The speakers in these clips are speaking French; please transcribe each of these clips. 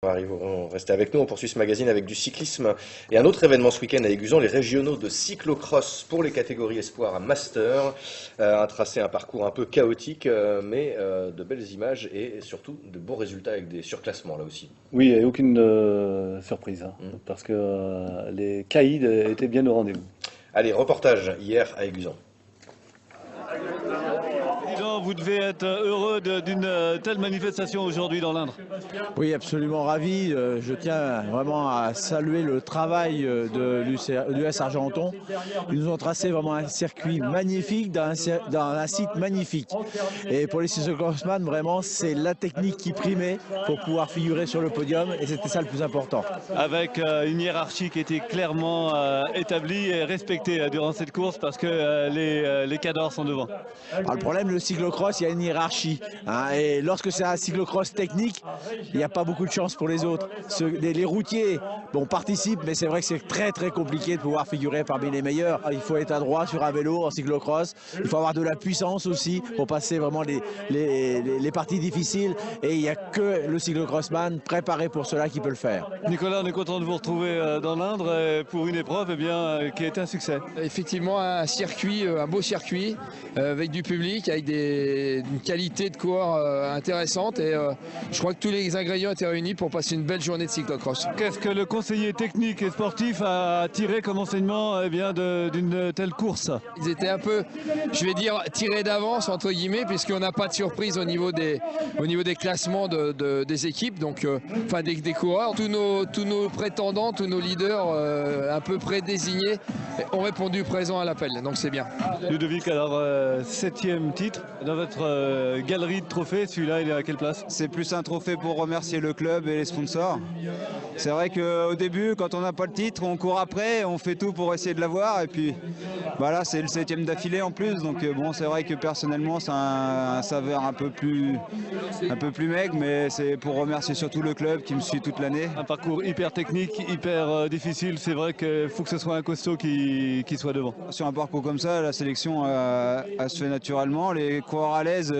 Restez avec nous, on poursuit ce magazine avec du cyclisme et un autre événement ce week-end à Aiguzon, les régionaux de cyclocross pour les catégories espoir à master. Un tracé, un parcours un peu chaotique, mais de belles images et surtout de bons résultats avec des surclassements là aussi. Oui, et aucune surprise, hein, parce que les caïds étaient bien au rendez-vous. Allez, reportage hier à Aiguzon. Vous devez être heureux d'une telle manifestation aujourd'hui dans l'Indre. Oui, absolument ravi. Je tiens vraiment à saluer le travail de l'US Argenton. Ils nous ont tracé vraiment un circuit magnifique dans un site magnifique. Et pour les cyclocrossman, vraiment, c'est la technique qui primait pour pouvoir figurer sur le podium et c'était ça le plus important. Avec une hiérarchie qui était clairement établie et respectée durant cette course parce que les cadors sont devant. Alors, le problème, le cyclocross, il y a une hiérarchie. Hein, et lorsque c'est un cyclocross technique, il n'y a pas beaucoup de chance pour les autres. Les routiers participent, mais c'est vrai que c'est très très compliqué de pouvoir figurer parmi les meilleurs. Il faut être adroit sur un vélo en cyclocross. Il faut avoir de la puissance aussi pour passer vraiment les parties difficiles. Et il n'y a que le cyclocrossman préparé pour cela qui peut le faire. Nicolas, on est content de vous retrouver dans l'Indre pour une épreuve qui a été un succès. Effectivement, un circuit, un beau circuit avec du public, avec une qualité de coureur intéressante et je crois que tous les ingrédients étaient réunis pour passer une belle journée de cyclocross. Qu'est-ce que le conseiller technique et sportif a tiré comme enseignement d'une telle course? Ils étaient un peu, je vais dire, tirés d'avance entre guillemets, puisqu'on n'a pas de surprise au niveau des classements des équipes, donc enfin des coureurs. Tous nos prétendants, tous nos leaders un peu prédésignés ont répondu présent à l'appel, donc c'est bien. Ludovic, alors 7e titre dans votre galerie de trophées, celui-là il est à quelle place? C'est plus un trophée pour remercier le club et les sponsors. C'est vrai qu'au début, quand on n'a pas le titre, on court après, on fait tout pour essayer de l'avoir. Et puis voilà, c'est le 7e d'affilée en plus. Donc bon, c'est vrai que personnellement, c'est un saveur un peu plus maigre, mais c'est pour remercier surtout le club qui me suit toute l'année. Un parcours hyper technique, hyper difficile. C'est vrai qu'il faut que ce soit un costaud qui soit devant. Sur un parcours comme ça, la sélection elle se fait naturellement. Les coureurs à l'aise,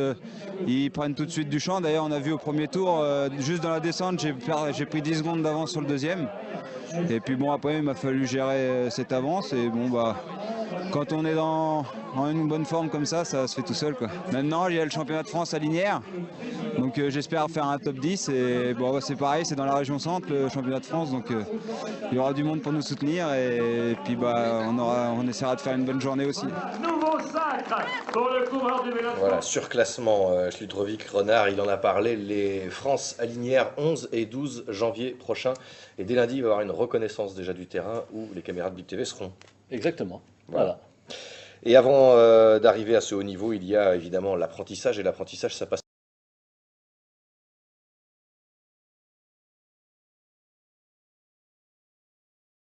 ils prennent tout de suite du champ. D'ailleurs, on a vu au premier tour, juste dans la descente, j'ai pris 10 secondes d'avance sur le deuxième. Et puis bon, après, il m'a fallu gérer cette avance. Et bon, quand on est en une bonne forme comme ça se fait tout seul, quoi. Maintenant, il y a le championnat de France à Linières. Donc j'espère faire un top 10 et bon, c'est pareil, c'est dans la région centre, le championnat de France, donc il y aura du monde pour nous soutenir et puis on essaiera de faire une bonne journée aussi. Voilà, surclassement, Schlütrovic, Renard, il en a parlé, les France à Linières 11 et 12 janvier prochain. Et dès lundi, il va y avoir une reconnaissance déjà du terrain où les caméras de Bip TV seront. Exactement. Voilà. Et avant d'arriver à ce haut niveau, il y a évidemment l'apprentissage, et l'apprentissage, ça passe